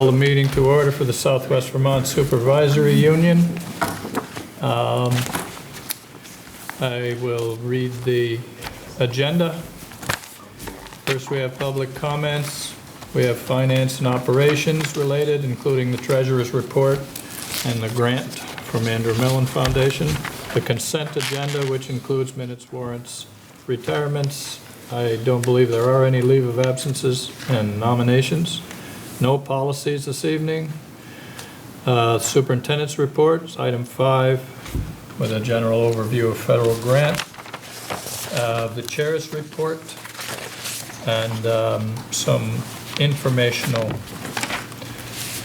The meeting to order for the Southwest Vermont Supervisory Union. I will read the agenda. First, we have public comments. We have finance and operations related, including the treasurer's report and the grant from Andrew Mellon Foundation. The consent agenda, which includes minutes, warrants, retirements. I don't believe there are any leave of absences and nominations. No policies this evening. Superintendent's reports, item 5, with a general overview of federal grant. The chair's report and some informational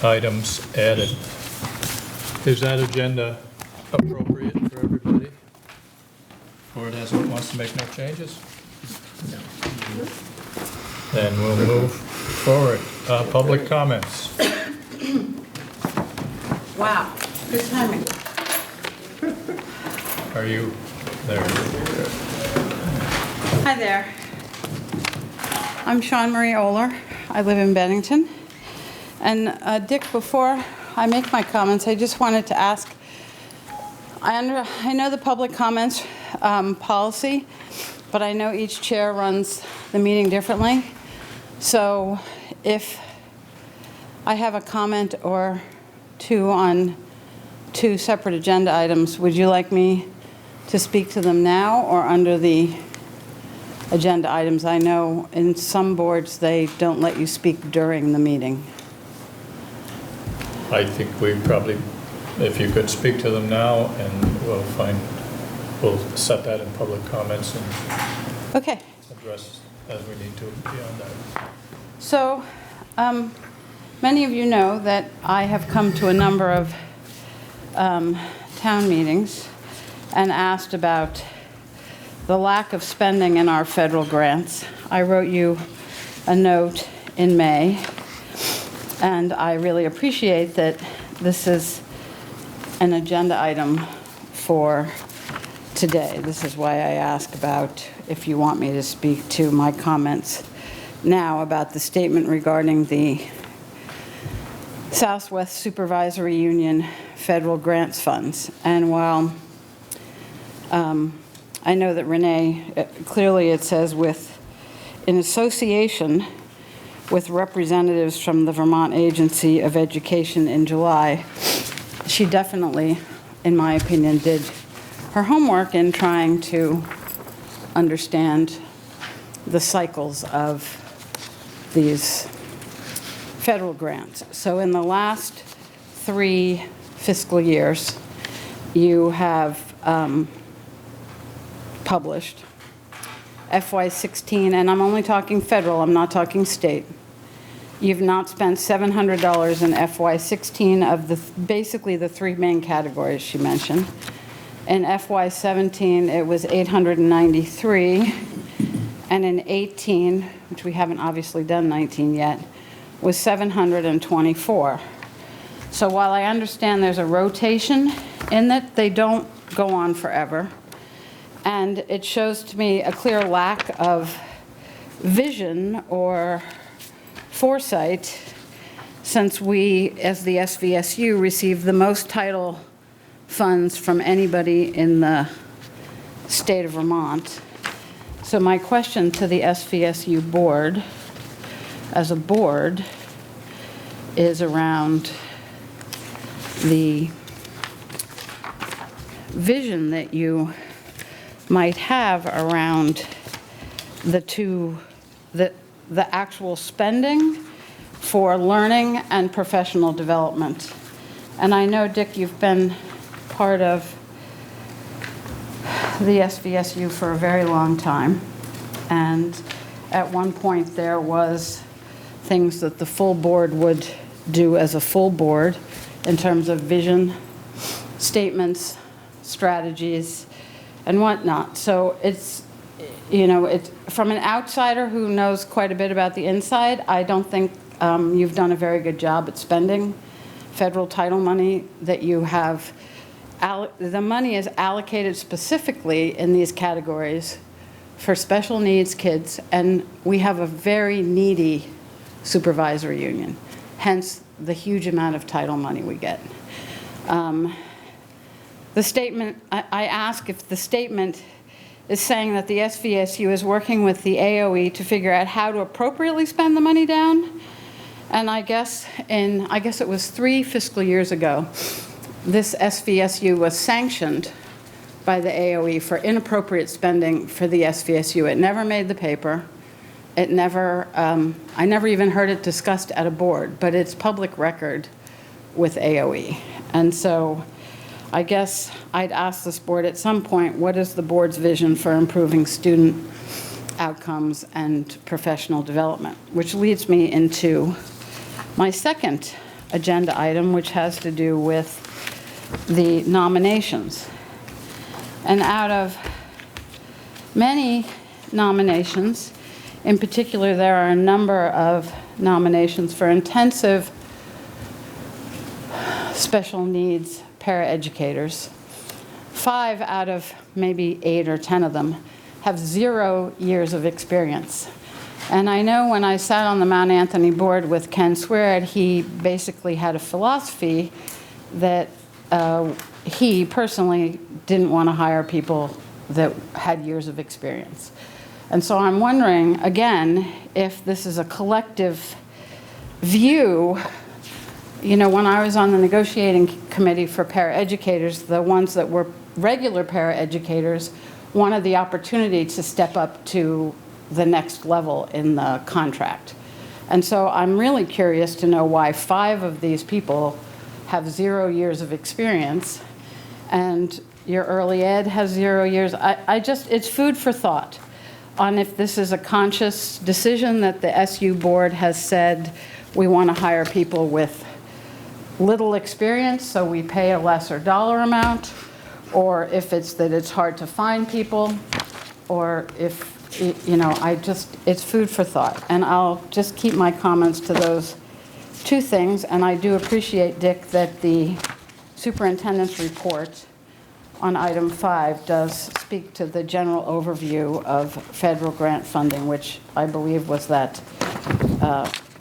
items added. Is that agenda appropriate for everybody? Or it wants to make no changes? No. Then we'll move forward. Public comments. Wow, good timing. Are you there? Hi there. I'm Shawn Marie Oler. I live in Bennington. And Dick, before I make my comments, I just wanted to ask, I know the public comments policy, but I know each chair runs the meeting differently. So if I have a comment or two on 2 separate agenda items, would you like me to speak to them now or under the agenda items? I know in some boards they don't let you speak during the meeting. I think we probably, if you could speak to them now, and we'll set that in public comments and Okay. address as we need to beyond that. So, many of you know that I have come to a number of town meetings and asked about the lack of spending in our federal grants. I wrote you a note in May, and I really appreciate that this is an agenda item for today. This is why I ask about if you want me to speak to my comments now about the statement regarding the Southwest Supervisory Union federal grants funds. And while I know that Renee, clearly it says in association with representatives from the Vermont Agency of Education in July, she definitely, in my opinion, did her homework in trying to understand the cycles of these federal grants. So in the last 3 fiscal years, you have published FY16, and I'm only talking federal, I'm not talking state. You've not spent $700 in FY16 of basically the 3 main categories she mentioned. In FY17, it was $893, and in 18, which we haven't obviously done 19 yet, was $724. So while I understand there's a rotation in that, they don't go on forever. And it shows to me a clear lack of vision or foresight, since we, as the SVSU, receive the most title funds from anybody in the state of Vermont. So my question to the SVSU board, as a board, is around the vision that you might have around the actual spending for learning and professional development. And I know, Dick, you've been part of the SVSU for a very long time, and at one point there was things that the full board would do as a full board in terms of vision statements, strategies, and whatnot. So it's, it's from an outsider who knows quite a bit about the inside. I don't think you've done a very good job at spending federal title money that you have. The money is allocated specifically in these categories for special needs kids, and we have a very needy supervisory union. Hence the huge amount of title money we get. The statement, I ask if the statement is saying that the SVSU is working with the AOE to figure out how to appropriately spend the money down. And I guess it was 3 fiscal years ago, this SVSU was sanctioned by the AOE for inappropriate spending for the SVSU. It never made the paper. It never, I never even heard it discussed at a board, but it's public record with AOE. And so I guess I'd ask this board at some point, what is the board's vision for improving student outcomes and professional development? Which leads me into my second agenda item, which has to do with the nominations. And out of many nominations, in particular, there are a number of nominations for intensive special needs paraeducators. 5 out of maybe 8 or 10 of them have 0 years of experience. And I know when I sat on the Mount Anthony board with Ken Swearad, he basically had a philosophy that he personally didn't want to hire people that had years of experience. And so I'm wondering, again, if this is a collective view. You know, when I was on the negotiating committee for paraeducators, the ones that were regular paraeducators wanted the opportunity to step up to the next level in the contract. And so I'm really curious to know why 5 of these people have 0 years of experience, and your early ed has 0 years. It's food for thought on if this is a conscious decision that the SU board has said we want to hire people with little experience, so we pay a lesser dollar amount, or if it's that it's hard to find people, or if, you know, it's food for thought. And I'll just keep my comments to those 2 things, and I do appreciate, Dick, that the superintendent's report on item 5 does speak to the general overview of federal grant funding, which I believe was that,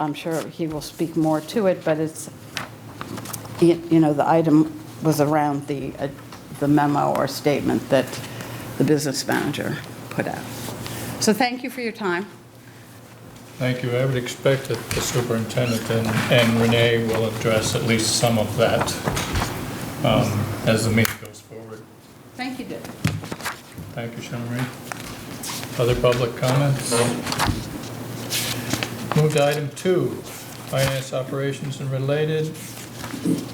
I'm sure he will speak more to it, but it's, you know, the item was around the memo or statement that the business manager put out. So thank you for your time. Thank you. I would expect that the superintendent and Renee will address at least some of that as the meeting goes forward. Thank you, Dick. Thank you, Sean Marie. Other public comments? Move to item 2, finance operations and related.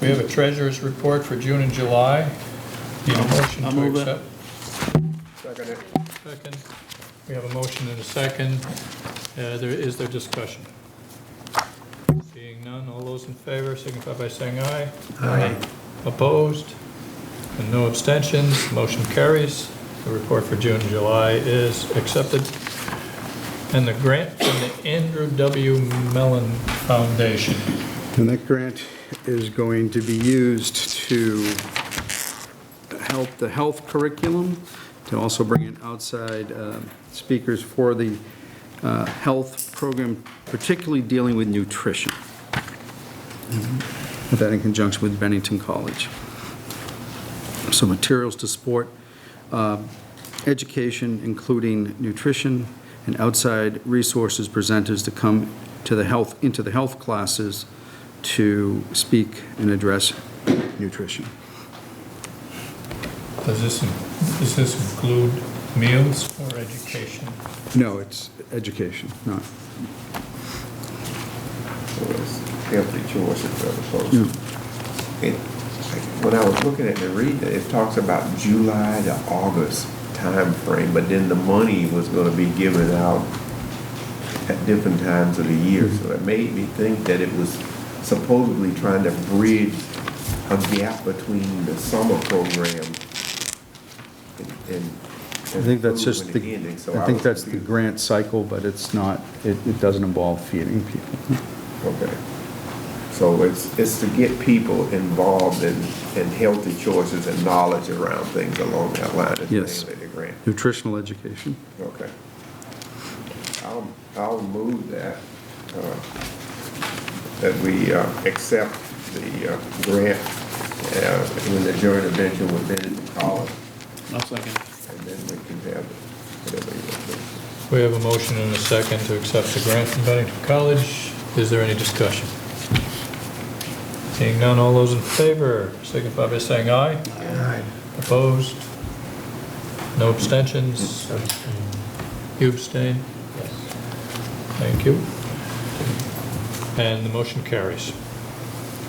We have a treasurer's report for June and July. Need a motion to accept? Second. We have a motion and a second. Is there discussion? Seeing none, all those in favor signify by saying aye. Aye. Opposed? And no abstentions. Motion carries. The report for June and July is accepted. And the grant from the Andrew W. Mellon Foundation. And that grant is going to be used to help the health curriculum, to also bring in outside speakers for the health program, particularly dealing with nutrition. That in conjunction with Bennington College. So materials to support education, including nutrition, and outside resources presenters to come to into the health classes to speak and address nutrition. Does this include meals or education? No, it's education, not. Healthy choices as opposed to. When I was looking at the reading, it talks about July to August time frame, but then the money was going to be given out at different times of the year. So it made me think that it was supposedly trying to bridge a gap between the summer program and I think that's just and the, ending. So I think was that's the confused. grant cycle, but it's not, it doesn't involve feeding people. Okay. So it's to get people involved in healthy choices and knowledge around things along that line. Is Yes. mainly the grant. Nutritional education. Okay. I'll move that. that we accept the grant in the joint venture with Bennett College, I'll second. and then we can have whatever you want to do. We have a motion and a second to accept the grant from Bennington College. Is there any discussion? Seeing none, all those in favor signify by saying aye. Aye. Opposed? No abstentions? You abstain? Yes. Thank you. And the motion carries.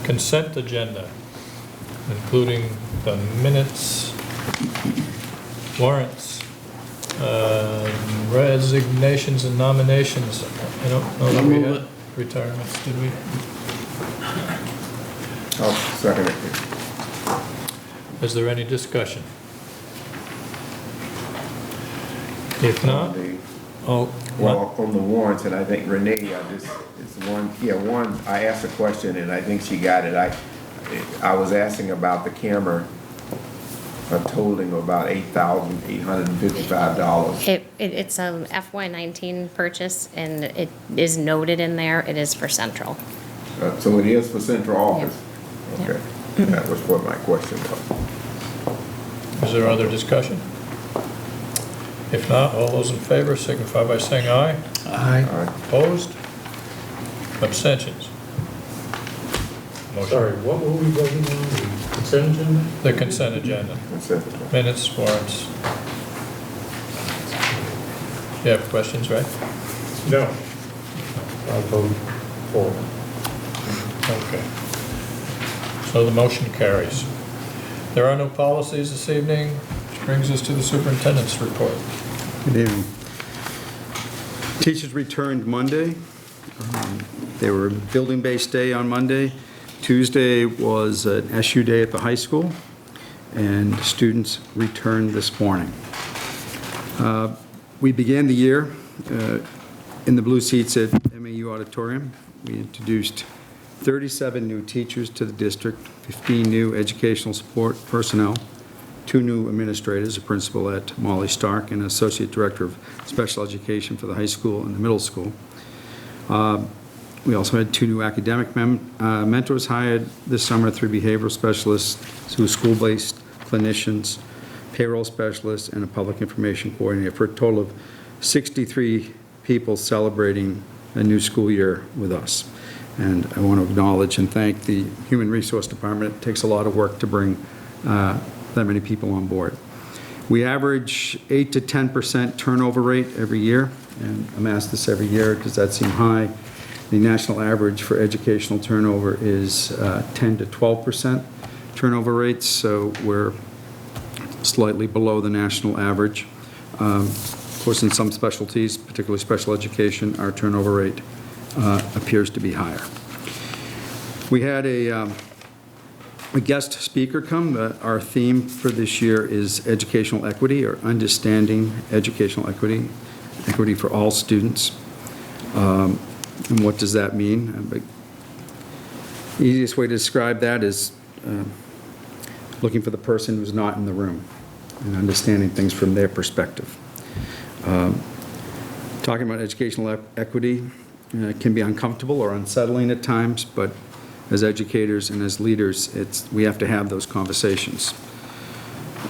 Consent agenda, including the minutes, warrants, resignations and nominations. I don't know that we Move had it. retirements, did we? I'll second it. Is there any discussion? If not, Well, on the warrants, and I think Renee, it's one, I asked a question and I think she got it. I was asking about the camera, totaling about $8,855. It's a FY19 purchase, and it is noted in there, it is for Central. So it is for central office? Yeah. Okay, that was what my question was. is there other discussion? If not, all those in favor signify by saying aye. Aye. All right. Opposed? Abstentions? Motion- Sorry, what were we voting on, the consent agenda? The consent agenda, That's it. minutes, warrants. You have questions, right? No. I vote for. Okay. So the motion carries. There are no policies this evening, which brings us to the superintendent's report. Good evening. Teachers returned Monday. They were building-based day on Monday. Tuesday was an SU day at the high school, and students returned this morning. We began the year in the blue seats at MAU Auditorium. We introduced 37 new teachers to the district, 15 new educational support personnel, 2 new administrators, a principal at Molly Stark and an associate director of special education for the high school and the middle school. We also had 2 new academic mentors hired this summer, 3 behavioral specialists, 2 school-based clinicians, payroll specialists, and a public information coordinator, for a total of 63 people celebrating a new school year with us. And I want to acknowledge and thank the Human Resource Department. It takes a lot of work to bring that many people on board. We average 8 to 10% turnover rate every year, and I'm asked this every year, does that seem high? The national average for educational turnover is 10 to 12% turnover rates, so we're slightly below the national average. Of course, in some specialties, particularly special education, our turnover rate appears to be higher. We had a guest speaker come. Our theme for this year is educational equity, or understanding educational equity, equity for all students. And what does that mean? The easiest way to describe that is looking for the person who's not in the room and understanding things from their perspective. Talking about educational equity can be uncomfortable or unsettling at times, but as educators and as leaders, we have to have those conversations.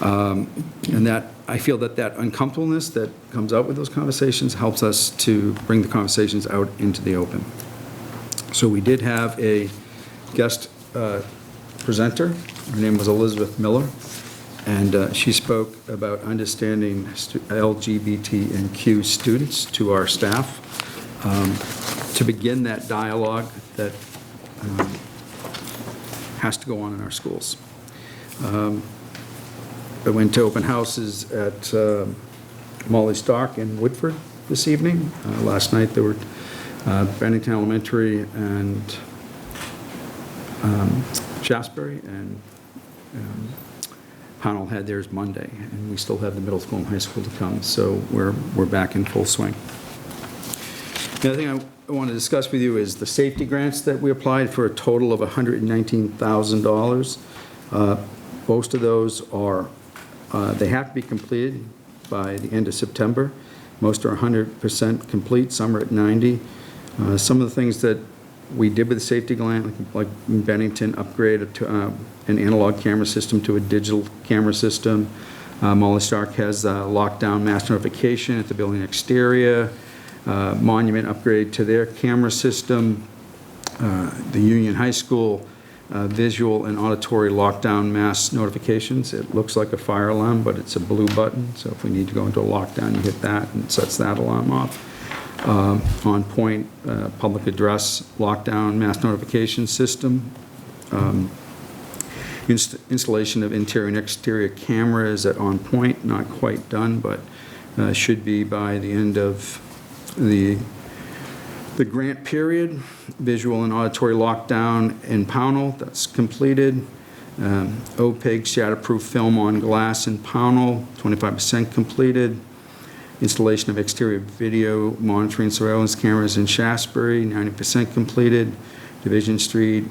And that, I feel that uncomfortableness that comes out with those conversations helps us to bring the conversations out into the open. So we did have a guest presenter. Her name was Elizabeth Miller, and she spoke about understanding LGBT and Q students to our staff, to begin that dialogue that has to go on in our schools. I went to open houses at Molly Stark in Woodford this evening. Last night there were Bennington Elementary and Shaftesbury, and Pownell had theirs Monday, and we still have the middle school and high school to come, so we're back in full swing. The other thing I want to discuss with you is the safety grants that we applied for, a total of $119,000. Most of those are, they have to be completed by the end of September. Most are 100% complete, some are at 90. Some of the things that we did with the safety grant, like in Bennington, upgrade to an analog camera system to a digital camera system. Molly Stark has lockdown mass notification at the building exterior, Monument upgrade to their camera system, the Union High School visual and auditory lockdown mass notifications. It looks like a fire alarm, but it's a blue button, so if we need to go into a lockdown, you hit that and it sets that alarm off. On Point public address lockdown mass notification system. Installation of interior and exterior cameras at On Point, not quite done, but should be by the end of the grant period. Visual and auditory lockdown in Pownell, that's completed. opaque shatterproof film on glass in Pownell, 25% completed. Installation of exterior video monitoring surveillance cameras in Shasbury, 90% completed. Division Street,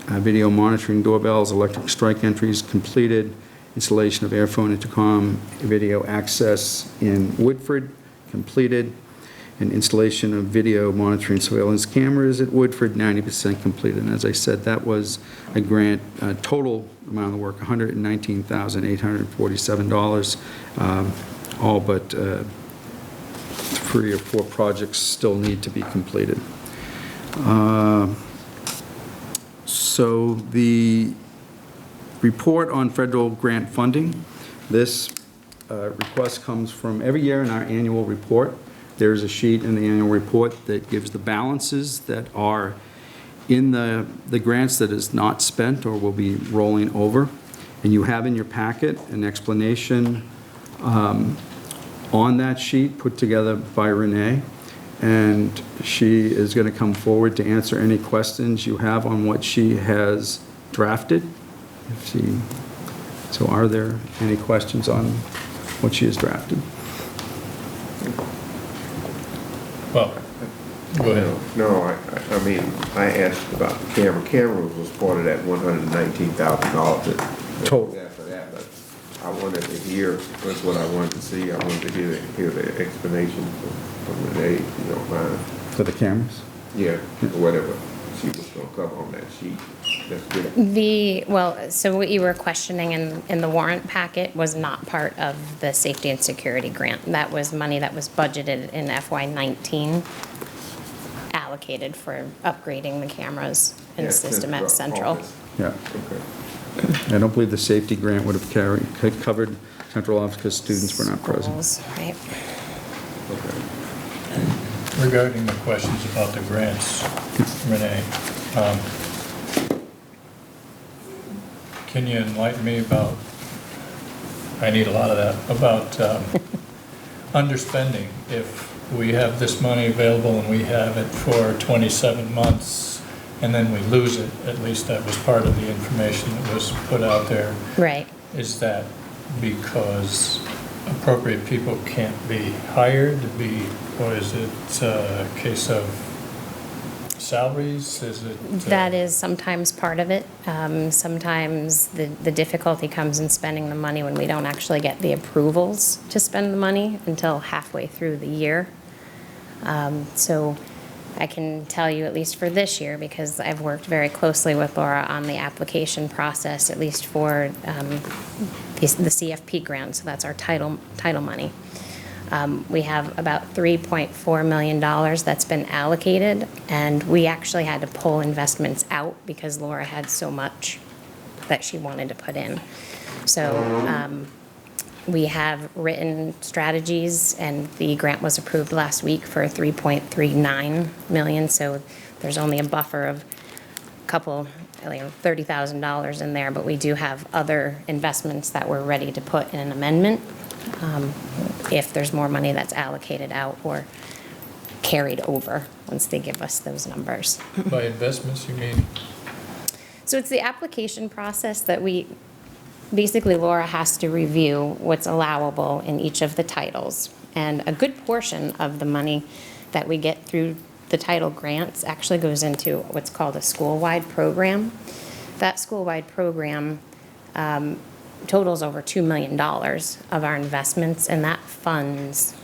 video monitoring doorbells, electric strike entries completed. Installation of airphone intercom video access in Woodford completed. And installation of video monitoring surveillance cameras at Woodford, 90% completed. And as I said, that was a grant, total amount of the work, $119,847. All but 3 or 4 projects still need to be completed. So the report on federal grant funding, this request comes from every year in our annual report. There's a sheet in the annual report that gives the balances that are in the grants that is not spent or will be rolling over. And you have in your packet an explanation on that sheet put together by Renee. And she is going to come forward to answer any questions you have on what she has drafted. So are there any questions on what she has drafted? Well, go ahead. No, I mean, I asked about the camera. Camera was part of that $119,000. Total. After that, but I wanted to hear, that's what I wanted to see. I wanted to hear the explanation from Renee, if you don't mind. For the cameras? Yeah, or whatever she was gonna cover on that sheet. That's good. So what you were questioning in the warrant packet was not part of the safety and security grant. That was money that was budgeted in FY19, allocated for upgrading the cameras in Yeah, the system at Central. office. Yeah. Okay. I don't believe the safety grant would have covered central office because students were not present. Schools, right. Okay. Regarding the questions about the grants, Renee, can you enlighten me about, I need a lot of that, about underspending? If we have this money available and we have it for 27 months and then we lose it, at least that was part of the information that was put out there. Right. Is that because appropriate people can't be hired to be, or is it a case of salaries? Is it? That is sometimes part of it. Sometimes the difficulty comes in spending the money when we don't actually get the approvals to spend the money until halfway through the year. So I can tell you, at least for this year, because I've worked very closely with Laura on the application process, at least for the CFP grant, so that's our title money. We have about $3.4 million that's been allocated, and we actually had to pull investments out because Laura had so much that she wanted to put in. So we have written strategies, and the grant was approved last week for $3.39 million, so there's only a buffer of a couple, $30,000 in there, but we do have other investments that we're ready to put in an amendment if there's more money that's allocated out or carried over once they give us those numbers. By investments, you mean? So it's the application process that basically Laura has to review what's allowable in each of the titles. And a good portion of the money that we get through the title grants actually goes into what's called a school-wide program. That school-wide program totals over $2 million of our investments, and that funds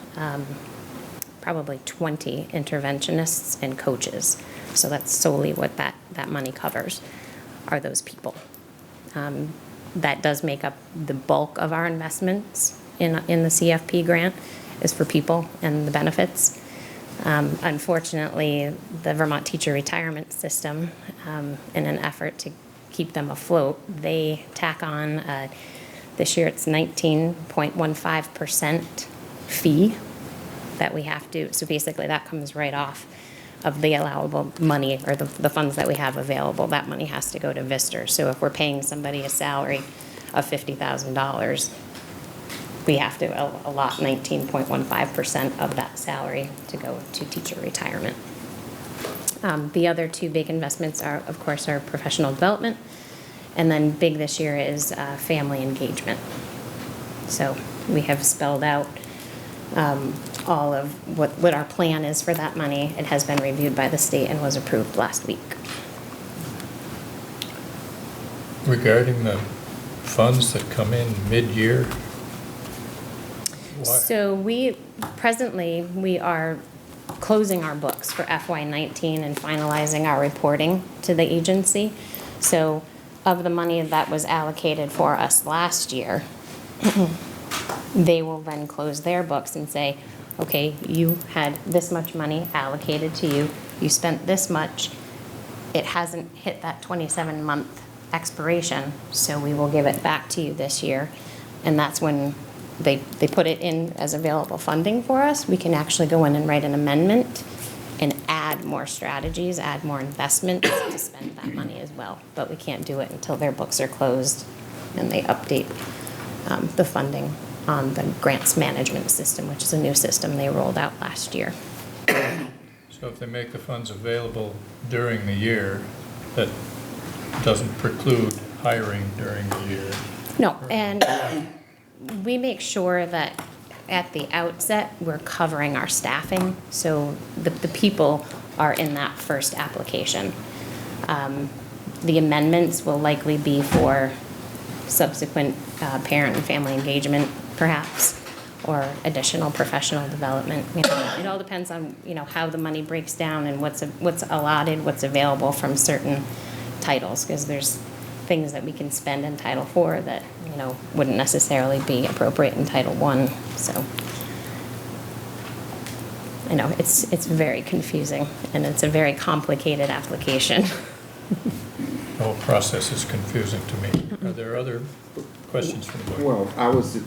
probably 20 interventionists and coaches. So that's solely what that money covers, are those people. That does make up the bulk of our investments in the CFP grant, is for people and the benefits. Unfortunately, the Vermont teacher retirement system, in an effort to keep them afloat, they tack on, this year it's 19.15% fee that we have to, so basically that comes right off of the allowable money, or the funds that we have available. That money has to go to Vistor. So if we're paying somebody a salary of $50,000, we have to allot 19.15% of that salary to go to teacher retirement. The other two big investments are, of course, our professional development, and then big this year is family engagement. So we have spelled out all of what our plan is for that money. It has been reviewed by the state and was approved last week. Regarding the funds that come in mid-year, why? So presently, we are closing our books for FY19 and finalizing our reporting to the agency. So of the money that was allocated for us last year, they will then close their books and say, okay, you had this much money allocated to you, you spent this much, it hasn't hit that 27-month expiration, so we will give it back to you this year. And that's when they put it in as available funding for us. We can actually go in and write an amendment and add more strategies, add more investments to spend that money as well. But we can't do it until their books are closed and they update the funding on the grants management system, which is a new system they rolled out last year. So if they make the funds available during the year, that doesn't preclude hiring during the year? No, and we make sure that at the outset, we're covering our staffing, so the people are in that first application. The amendments will likely be for subsequent parent and family engagement, perhaps, or additional professional development. You know, it all depends on, you know, how the money breaks down and what's allotted, what's available from certain titles, because there's things that we can spend in Title IV that, you know, wouldn't necessarily be appropriate in Title I. So I know it's very confusing, and it's a very complicated application. The whole process is confusing to me. Are there other questions from the board? Well, I was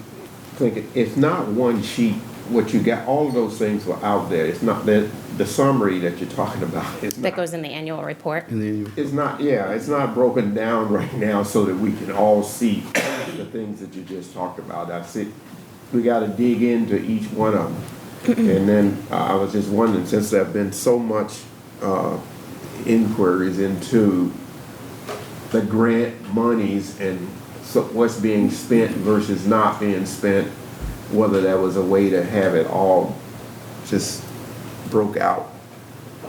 thinking, it's not one sheet, what you got, all of those things were out there. It's not that, the summary that you're talking about is not. That goes in the annual report. It's not, yeah, it's not broken down right now so that we can all see the things that you just talked about. I see, we gotta dig into each one of them. And then I was just wondering, since there have been so much inquiries into the grant monies and so what's being spent versus not being spent, whether there was a way to have it all just broke out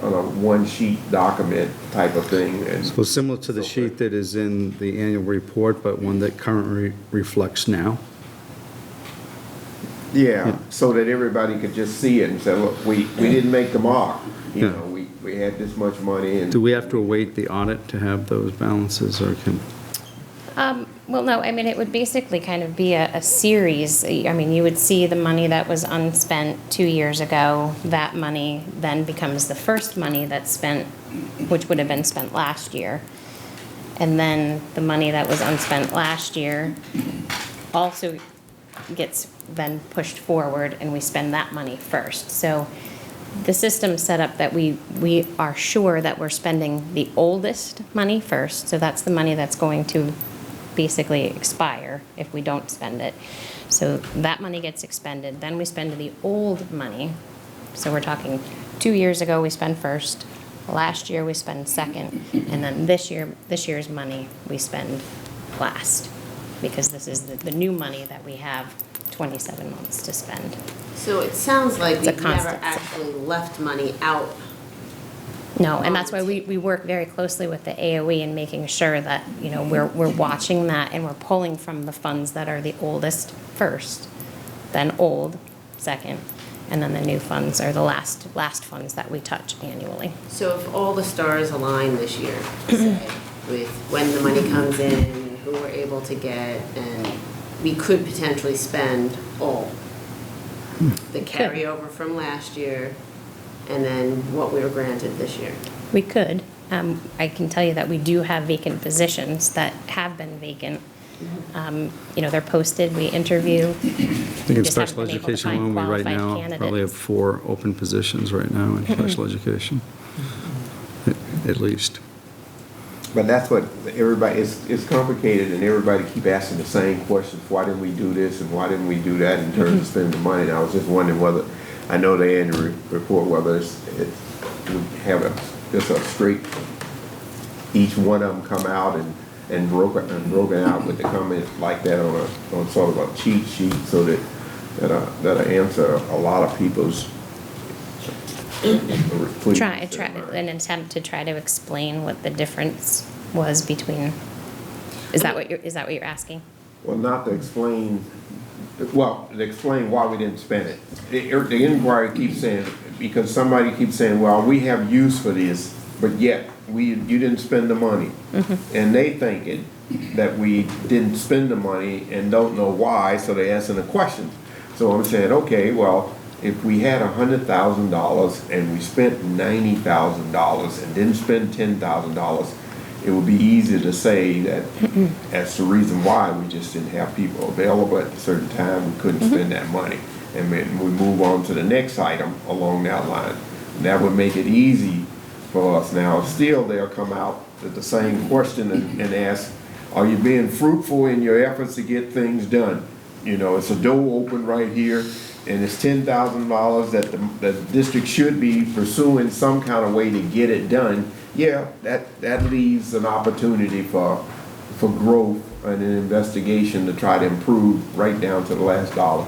on a one-sheet document type of thing. And So similar to the sheet that is in the annual report, but one that currently reflects now? yeah, so that everybody could just see it and say, look, we didn't make the mark. You Yeah. know, we had this much money and. Do we have to await the audit to have those balances, or can? Well, no, I mean, it would basically kind of be a series. I mean, you would see the money that was unspent 2 years ago. That money then becomes the first money that's spent, which would have been spent last year. And then the money that was unspent last year also gets then pushed forward, and we spend that money first. So the system's set up that we are sure that we're spending the oldest money first. So that's the money that's going to basically expire if we don't spend it. So that money gets expended, then we spend the old money. So we're talking 2 years ago we spent first, last year we spend second, and then this year's money we spend last, because this is the new money that we have 27 months to spend. So it sounds like It's a we've never constant actually left money out. No, and that's why we work very closely with the AOE in making sure that, you know, we're watching that, and we're pulling from the funds that are the oldest first, then old second, And then the new funds are the last funds that we touch annually. So if all the stars align this year, say, with when the money comes in, and who we're able to get, and we could potentially spend all the carryover from last year, and then what we were granted this year. We could. I can tell you that we do have vacant positions that have been vacant. They're posted, we interview. I think in special education alone, we right now probably have 4 open positions right now in special education, at least. But that's what everybody, it's complicated, and everybody keep asking the same questions. Why didn't we do this, and why didn't we do that in terms of spending the money? And I was just wondering whether, I know the annual report, whether we have just a straight, each one of them come out and broken out with the comments like that on sort of a cheat sheet, so that'll answer a lot of people's Try an attempt to try to explain what the difference was between, is that what you're asking? Well, not to explain, to explain why we didn't spend it. The inquiry keeps saying, because somebody keeps saying, well, we have use for this, but yet you didn't spend the money. And they thinking that we didn't spend the money and don't know why, so they're asking the question. So I'm saying, okay, well, if we had $100,000 and we spent $90,000 and didn't spend $10,000, it would be easy to say that that's the reason why we just didn't have people available at a certain time. We couldn't spend that money. And then we move on to the next item along that line. And that would make it easy for us. Now, still they'll come out with the same question and ask, are you being fruitful in your efforts to get things done? It's a door open right here, and it's $10,000 that the district should be pursuing some kind of way to get it done. Yeah, that leaves an opportunity for growth and an investigation to try to improve right down to the last dollar.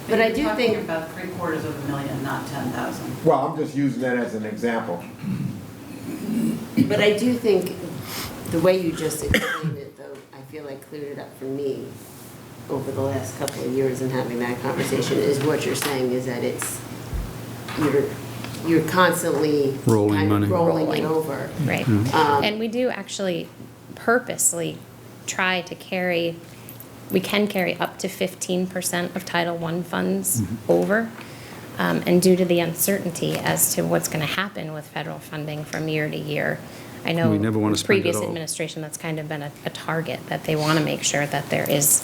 But I do think about $750,000, not 10,000. Well, I'm just using that as an example. But I do think the way you just explained it, though, I feel like cleared it up for me over the last couple of years and having that conversation, is what you're saying is that you're constantly Rolling kind of money. rolling it over. Right. And we do actually purposely try to carry, we can carry up to 15% of Title I funds over. And due to the uncertainty as to what's going to happen with federal funding from year to year, I know We never want to the spend it previous all. administration, that's kind of been a target, that they want to make sure that there is,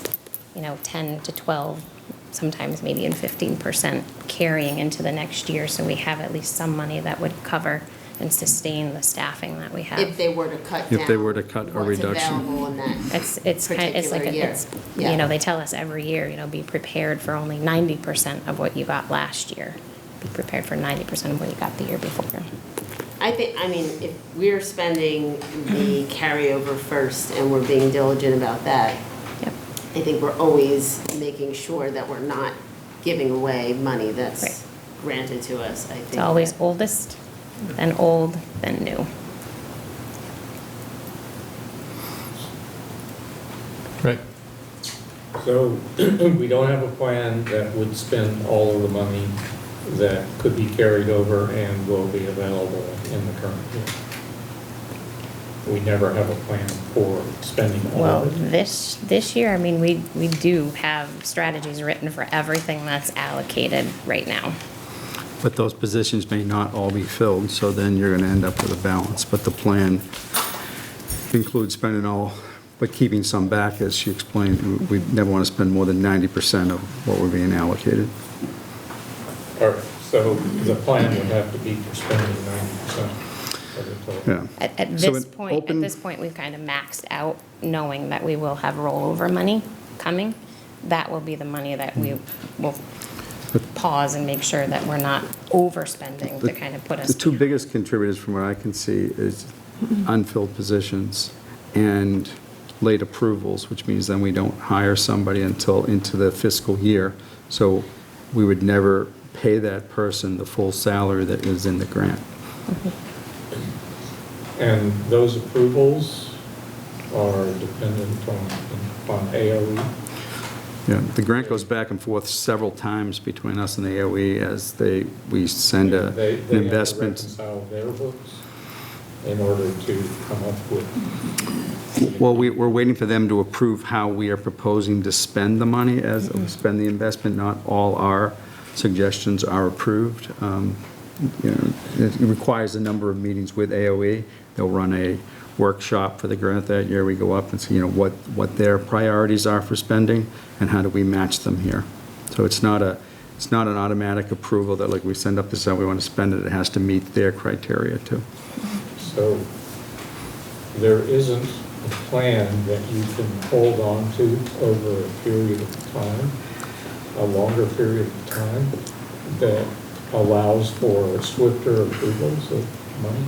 10 to 12, sometimes maybe even 15% carrying into the next year, so we have at least some money that would cover and sustain the staffing that we have. If they were to cut down. If they were to cut a reduction. What's available in that It's like, particular year. they tell us every year, be prepared for only 90% of what you got last year. Be prepared for 90% of what you got the year before. If we're spending the carryover first and we're being diligent about that, Yep. I think we're always making sure that we're not giving away money that's Right. granted to us, I think. It's always oldest, then old, then new. Right. So we don't have a plan that would spend all of the money that could be carried over and will be available in the current year. We never have a plan for spending all Well, of it. this year, we do have strategies written for everything that's allocated right now. But those positions may not all be filled, so then you're going to end up with a balance. But the plan includes spending all, but keeping some back, as she explained. We never want to spend more than 90% of what we're being allocated. All right, so the plan would have to be for spending 90% of the total. Yeah. At So this an point, open- we've kind of maxed out, knowing that we will have rollover money coming. That will be the money that we will pause and make sure that we're not overspending to kind of put us. The two biggest contributors from what I can see is unfilled positions and late approvals, which means then we don't hire somebody until into the fiscal year. So we would never pay that person the full salary that is in the grant. And those approvals are dependent on AOE? Yeah, the grant goes back and forth several times between us and the AOE as we send an They investment. have to reconcile their books in order to come up with. Well, we're waiting for them to approve how we are proposing to spend the money spend the investment. Not all our suggestions are approved. It requires a number of meetings with AOE. They'll run a workshop for the grant that year. We go up and see, what their priorities are for spending and how do we match them here. So it's not an automatic approval that, like, we send up this out, we want to spend it. It has to meet their criteria too. So there isn't a plan that you can hold on to over a period of time, a longer period of time, that allows for swifter approvals of money?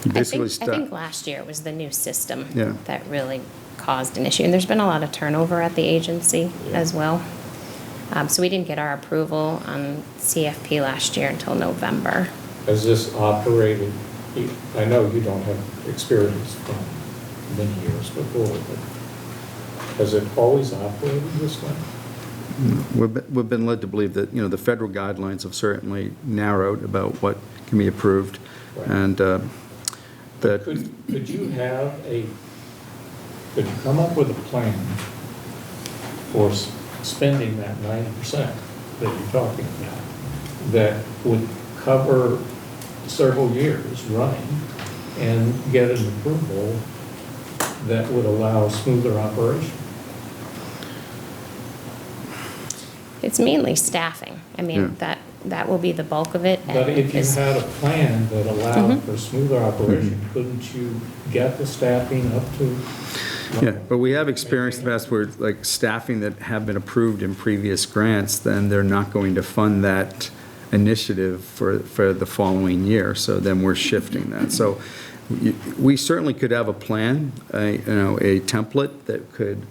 You I basically think last year was the new system Yeah. that really caused an issue. And there's been a lot of turnover at the agency as well. So we didn't get our approval on CFP last year until November. Has this operated, I know you don't have experience from many years before, but has it always operated this way? We've been led to believe that, the federal guidelines have certainly narrowed about what can be approved. Right. And that, Could you come up with a plan for spending that 90% that you're talking about, that would cover several years running and get an approval that would allow smoother operation? It's mainly staffing. I mean, that will be the bulk of it. But if you had a plan that allowed for smoother operation, couldn't you get the staffing up to? yeah, but we have experienced in the past where, like, staffing that have been approved in previous grants, then they're not going to fund that initiative for the following year. So then we're shifting that. So we certainly could have a plan, a template that could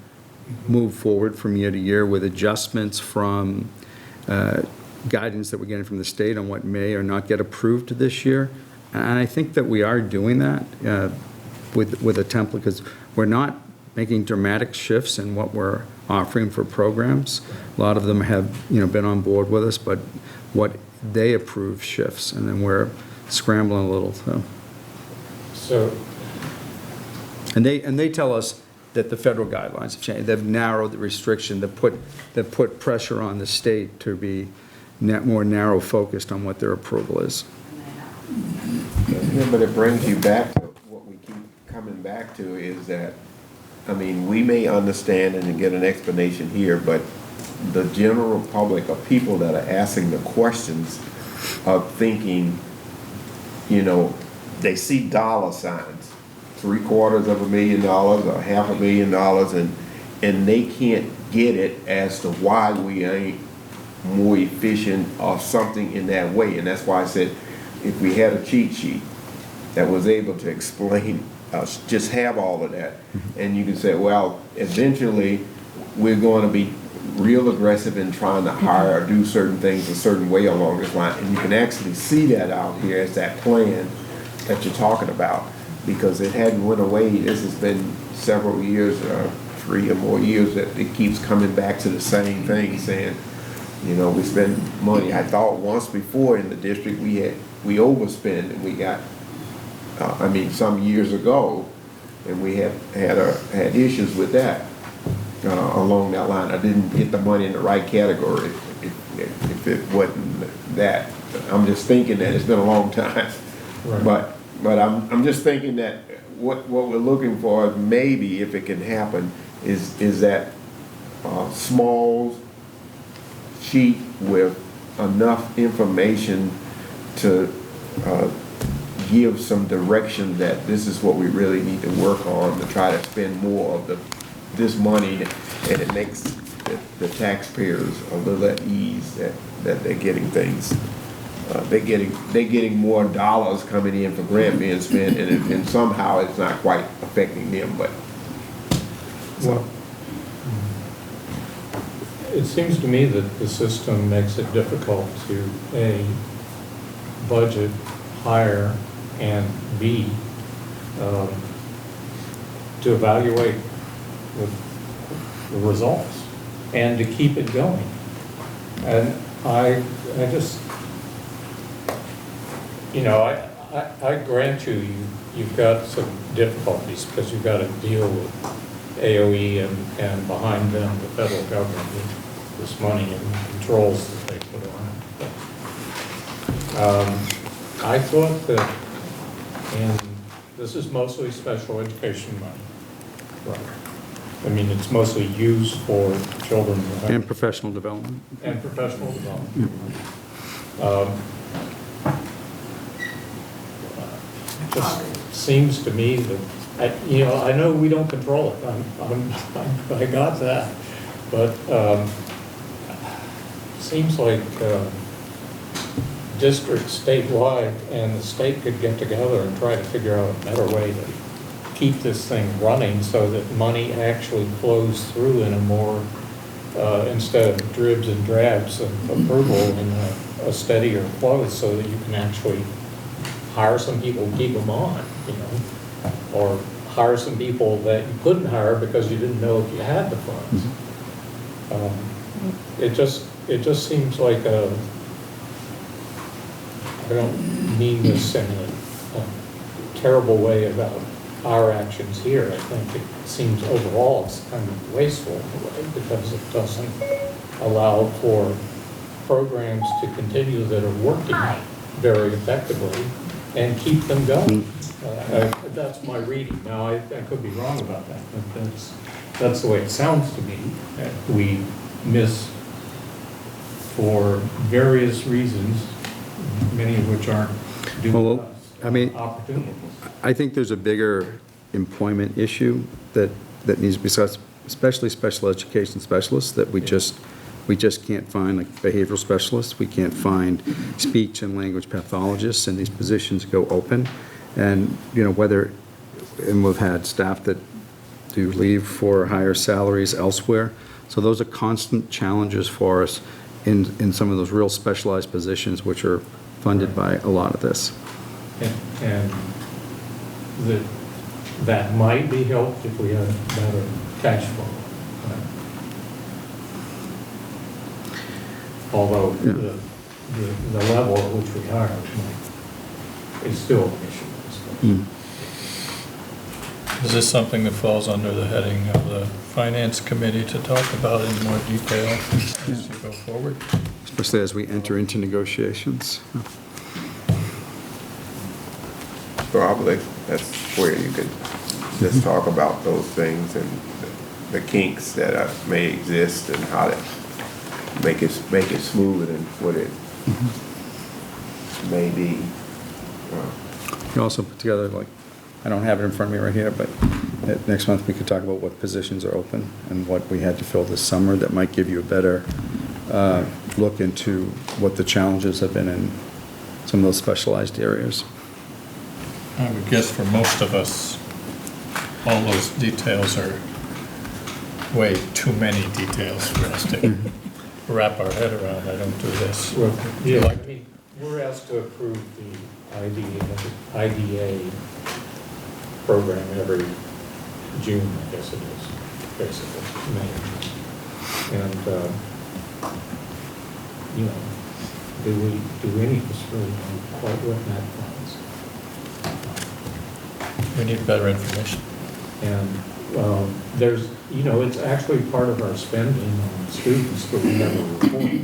move forward from year to year with adjustments from guidance that we're getting from the state on what may or not get approved this year. And I think that we are doing that with a template, because we're not making dramatic shifts in what we're offering for programs. A lot of them have, been on board with us, but what they approve shifts, and then we're scrambling a little. And they tell us that the federal guidelines have changed. They've narrowed the restriction, that put pressure on the state to be more narrow focused on what their approval is. Yeah, but it brings you back to what we keep coming back to, is that, we may understand and get an explanation here, but the general public, or people that are asking the questions, are thinking, they see dollar signs, $750,000 or $500,000, and they can't get it as to why we ain't more efficient or something in that way. And that's why I said, if we had a cheat sheet that was able to explain, just have all of that, and you can say, well, eventually we're going to be real aggressive in trying to hire or do certain things a certain way along this line, and you can actually see that out here as that plan that you're talking about, because it hadn't went away. This has been several years, 3 or more years, that it keeps coming back to the same thing, saying, we spend money. I thought once before in the district we overspend, and we got, some years ago, and we had issues with that along that line. I didn't get the money in the right category if it wasn't that. I'm just thinking that it's been a long time, Right. but I'm just thinking that what we're looking for, maybe if it can happen, is that small sheet with enough information to give some direction that this is what we really need to work on to try to spend more of this money, and it makes the taxpayers a little at ease that they're getting things. They're getting more dollars coming in for grant being spent, and somehow it's not quite affecting them. But Well, it seems to me that the system makes it difficult to, A, budget, hire, and B, to evaluate the results and to keep it going. And I just, you know, I grant you've got some difficulties because you've got to deal with AOE and behind them, the federal government, with this money and controls that they put on it. I thought that, and this is mostly special education money, right? I mean, it's mostly used for children. And professional development. And professional development. It just seems to me that, you know, I know we don't control it, I got that, but seems like districts statewide and the state could get together and try to figure out a better way to keep this thing running so that money actually flows through in a more, instead of dribs and drabs of approval, in a steadier flow so that you can actually hire some people and keep them on, you know, or hire some people that you couldn't hire because you didn't know if you had the funds. It just seems like I don't mean this in a terrible way about our actions here. I think it seems overall it's kind of wasteful in a way because it doesn't allow for programs to continue that are working very effectively and keep them going. That's my reading. Now, I could be wrong about that, but that's the way it sounds to me. We miss, for various reasons, many of which aren't due to Well, us, I mean, opportunities. I think there's a bigger employment issue that needs to be discussed, especially special education specialists that we just can't find, like behavioral specialists. We can't find speech and language pathologists, and these positions go open. And, you know, and we've had staff that do leave for higher salaries elsewhere. So those are constant challenges for us in some of those real specialized positions, which are funded by a lot of this. And that might be helped if we had better cash flow. Although the level at which we hire is still an issue. Is this something that falls under the heading of the Finance Committee to talk about in more detail as you go forward? Especially as we enter into negotiations. Probably, that's where you could just talk about those things and the kinks that may exist and how to make it smooth and what it may be. You also put together, like, I don't have it in front of me right here, but next month we could talk about what positions are open and what we had to fill this summer. That might give you a better look into what the challenges have been in some of those specialized areas. I would guess for most of us, all those details are way too many details for us to wrap our head around. I don't do this. Well, yeah, I mean, we're asked to approve the IDA program every June, I guess it is, basically, May. And, you know, do any of us really know quite what that funds? We need better information. And there's, you know, it's actually part of our spending on students, but we never report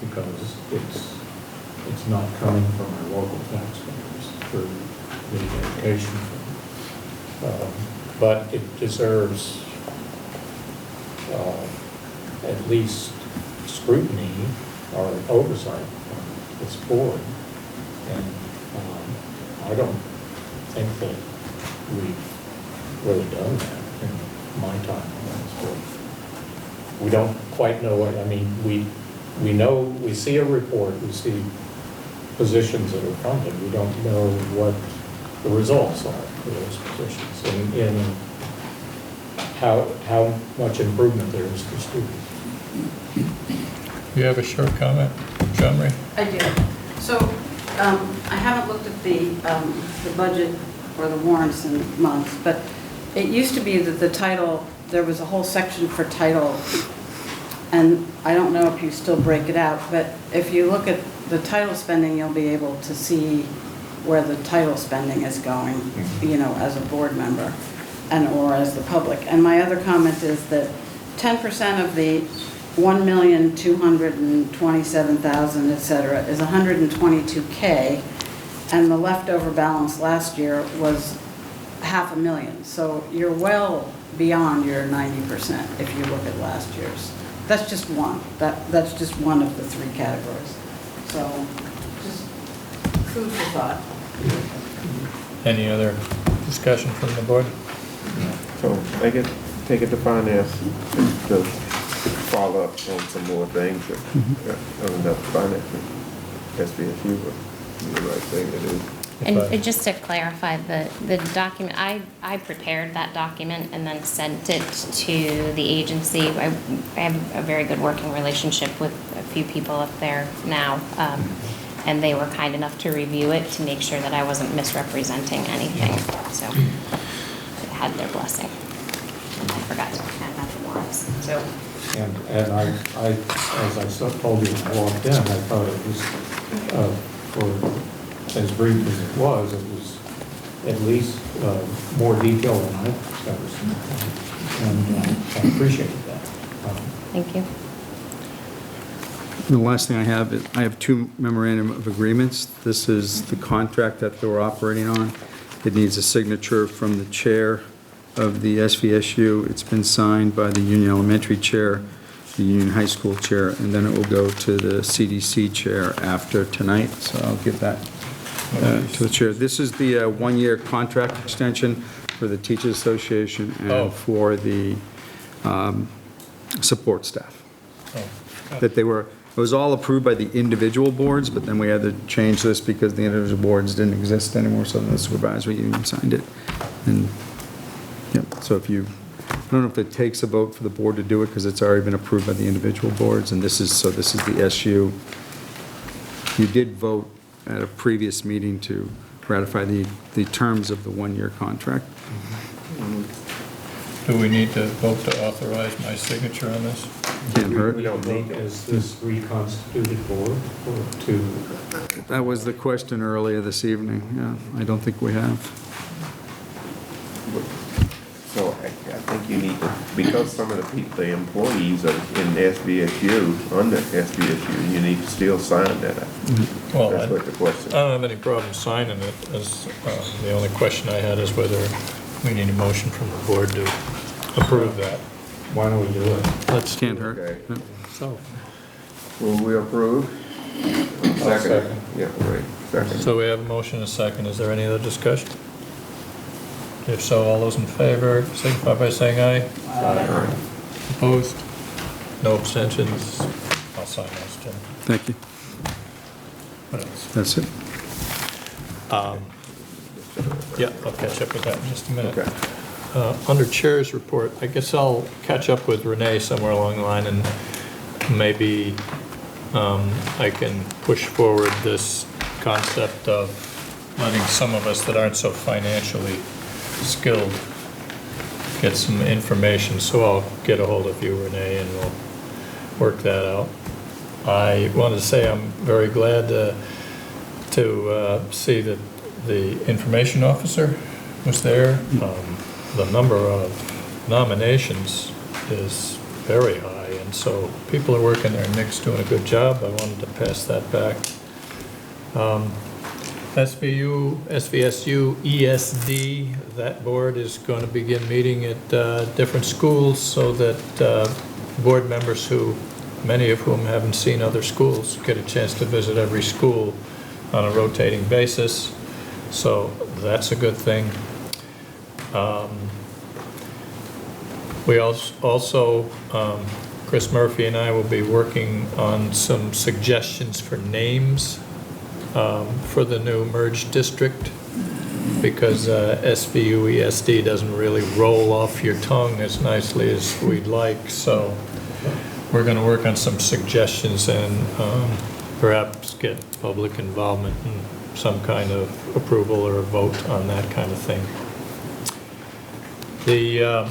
because it's not coming from our local taxpayers through the education fund. But it deserves at least scrutiny or oversight from this board. And I don't think that we've really done that in my time on this board. We don't quite know what, I mean, we know, we see a report, we see positions that are funded, we don't know what the results are for those positions and how much improvement there is for students. You have a short comment, John Ray? I do. So I haven't looked at the budget or the warrants in months, but it used to be that the title there was a whole section for title, and I don't know if you still break it out, but if you look at the title spending, you'll be able to see where the title spending is going, you know, as a board member and or as the public. And my other comment is that 10% of the 1,227,000, et cetera, is 122K, and the leftover balance last year was 500,000. So you're well beyond your 90% if you look at last year's. That's just one. That's just one of the three categories. So just food for thought. Any other discussion from the board? So take it to finance to follow up on some more things that, other than finance, SBSU would be the right thing to do. And just to clarify, the document, I prepared that document and then sent it to the agency. I have a very good working relationship with a few people up there now, and they were kind enough to review it to make sure that I wasn't misrepresenting anything, so it had their blessing. And I forgot to add that to warrants, so. And I, as I told you when I walked in, I thought it was, for as brief as it was at least more detailed than I've ever seen. And I appreciated that. Thank you. The last thing I have is, I have two memorandum of agreements. This is the contract that they were operating on. It needs a signature from the chair of the SVSU. It's been signed by the Union Elementary chair, the Union High School chair, and then it will go to the CDC chair after tonight. So I'll give that to the chair. This is the one-year contract extension for the Teachers Association and for the support staff. That they were, it was all approved by the individual boards, but then we had to change this because the individual boards didn't exist anymore, so the supervisory union signed it. And, yeah, so if you, I don't know if it takes a vote for the board to do it because it's already been approved by the individual boards, and this is, so this is the SU. You did vote at a previous meeting to ratify the terms of the one-year contract. Do we need to vote to authorize my signature on this? Can't hurt. We don't need, is this reconstituted board or to? That was the question earlier this evening. Yeah, I don't think we have. So I think you need to, because some of the people, the employees are in SBSU, under SBSU, you need to still sign that. Well, That's what the question. I don't have any problem signing it. As, the only question I had is whether we need a motion from the board to approve that. Why don't we do it? Let's Can't hurt. Okay. Yeah. So, Will we approve? Second. Yeah, right, second. so we have a motion and a second. Is there any other discussion? If so, all those in favor signify by saying aye. Aye. Opposed? No abstentions? I'll sign those, Jim. Thank you. What else? That's it. Yeah, I'll catch up with that in just a minute. Okay. Under Chair's report, I guess I'll catch up with Renee somewhere along the line, and maybe I can push forward this concept of letting some of us that aren't so financially skilled get some information. So I'll get a hold of you, Renee, and we'll work that out. I wanted to say I'm very glad to see that the information officer was there. The number of nominations is very high, and so people are working their nicks, doing a good job. I wanted to pass that back. SVSU, ESD, that board is going to begin meeting at different schools so that board members who, many of whom haven't seen other schools, get a chance to visit every school on a rotating basis. So that's a good thing. We also, Chris Murphy and I will be working on some suggestions for names for the new merged district, because SVU ESD doesn't really roll off your tongue as nicely as we'd like. So we're going to work on some suggestions and perhaps get public involvement and some kind of approval or a vote on that kind of thing. The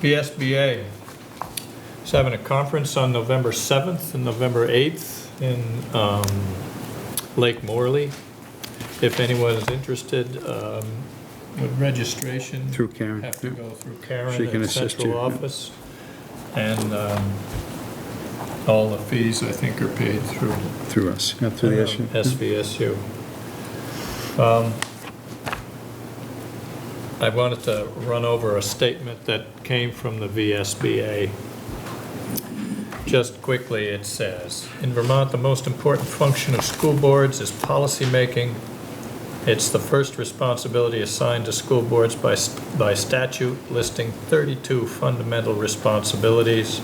VSBA is having a conference on November 7th and November 8th in Lake Morley. If anyone is interested, with registration. Through Karen. Have to go through Karen She can at assist central you. office. And all the fees, I think, are paid through Through us, yeah, through the issue. SVSU. I wanted to run over a statement that came from the VSBA. Just quickly, it says, in Vermont, the most important function of school boards is policymaking. It's the first responsibility assigned to school boards by statute, listing 32 fundamental responsibilities.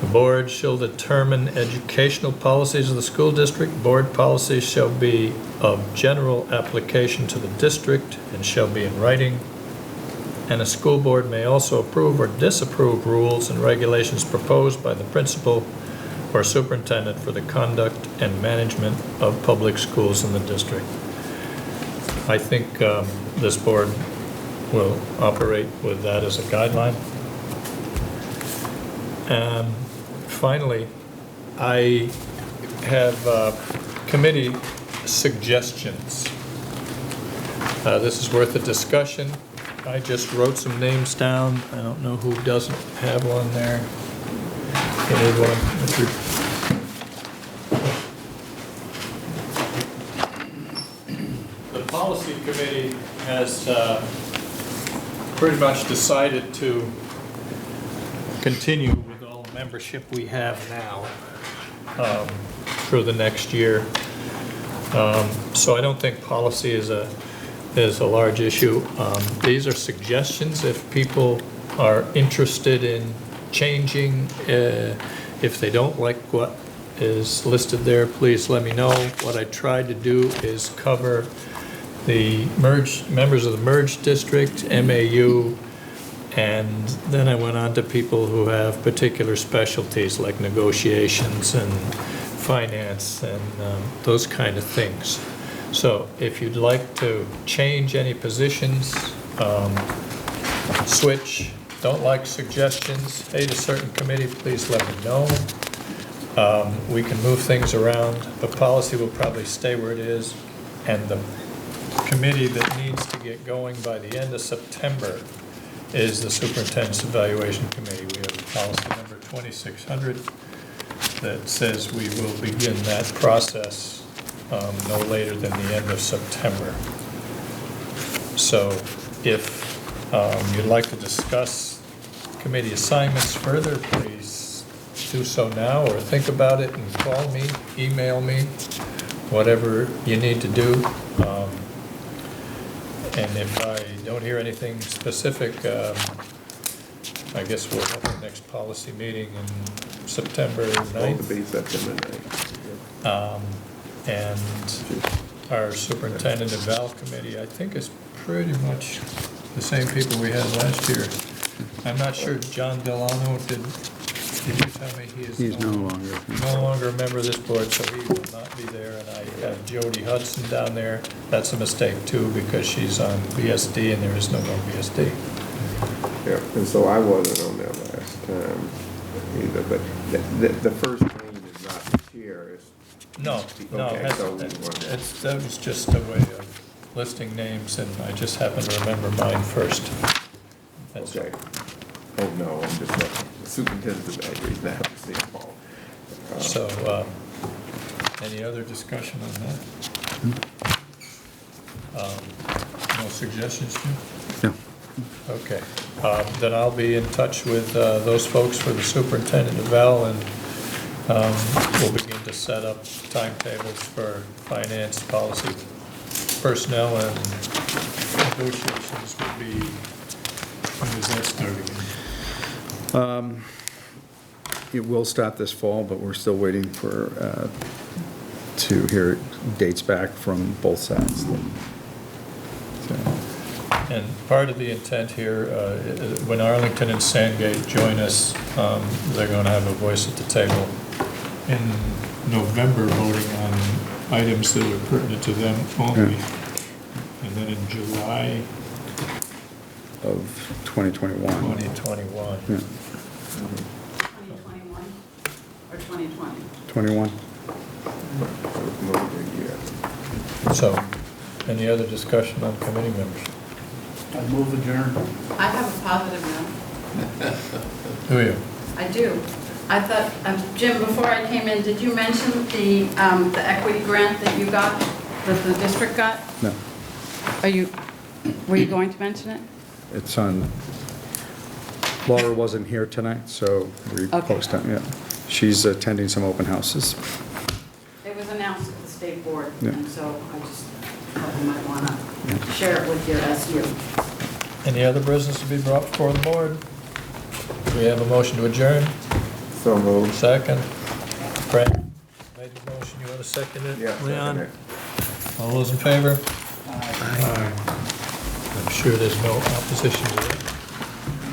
The board shall determine educational policies of the school district. Board policies shall be of general application to the district and shall be in writing. And a school board may also approve or disapprove rules and regulations proposed by the principal or superintendent for the conduct and management of public schools in the district. I think this board will operate with that as a guideline. Finally, I have committee suggestions. This is worth a discussion. I just wrote some names down. I don't know who doesn't have one there. You need one, Richard? The policy committee has pretty much decided to continue with all the membership we have now through the next year. So I don't think policy is a large issue. These are suggestions if people are interested in changing. If they don't like what is listed there, please let me know. What I tried to do is cover the members of the merged district, MAU, and then I went on to people who have particular specialties like negotiations and finance and those kind of things. So if you'd like to change any positions, switch, don't like suggestions, hate a certain committee, please let me know. We can move things around, but policy will probably stay where it is. And the committee that needs to get going by the end of September is the Superintendent's Evaluation Committee. We have policy number 2600 that says we will begin that process no later than the end of September. So if you'd like to discuss committee assignments further, please do so now or think about it and call me, email me, whatever you need to do. And if I don't hear anything specific, I guess we'll have our next policy meeting in September 9th. To be September 9th. And our superintendent eval committee, I think, is pretty much the same people we had last year. I'm not sure John Delano, did you tell me he is He's no longer. a member of this board, so he will not be there. And I have Jody Hudson down there. That's a mistake too, because she's on VSD and there is no more VSD. Yeah, and so I wasn't on there last time either, but the first name is not the chair, it's. No, Okay, so that was just a way of listing names, and I just happen to remember mine first. That's Okay. Oh, no, I'm just the superintendent's evaluation, now, St. Paul. So, any other discussion on that? No suggestions, Jim? No. Okay, then I'll be in touch with those folks for the superintendent eval, and we'll begin to set up timetables for finance, policy, personnel, and negotiations will be, when does that start again? It will start this fall, but we're still waiting for, to hear dates back from both sides. So, And part of the intent here, when Arlington and Sandgate join us, they're going to have a voice at the table in November, voting on items that are pertinent to them only. Yeah. And then in July, of 2021. 2021. Yeah, 2021 or 2020? 21. So, any other discussion on committee members? I move adjourned. I have a positive note. Do you? I do. I thought, Jim, before I came in, did you mention the equity grant that you got, that the district got? No, Were you going to mention it? it's on, Laura wasn't here tonight, so we Okay. postponed, yeah. She's attending some open houses. It was announced at the state board, Yeah. and so I just thought you might want to share it with your SU. Any other business to be brought before the board? Do we have a motion to adjourn? So moved. Second? Frank made the motion, you want to second it? Yeah, second Leon? it. All those in favor? Aye. I'm sure there's no opposition to it.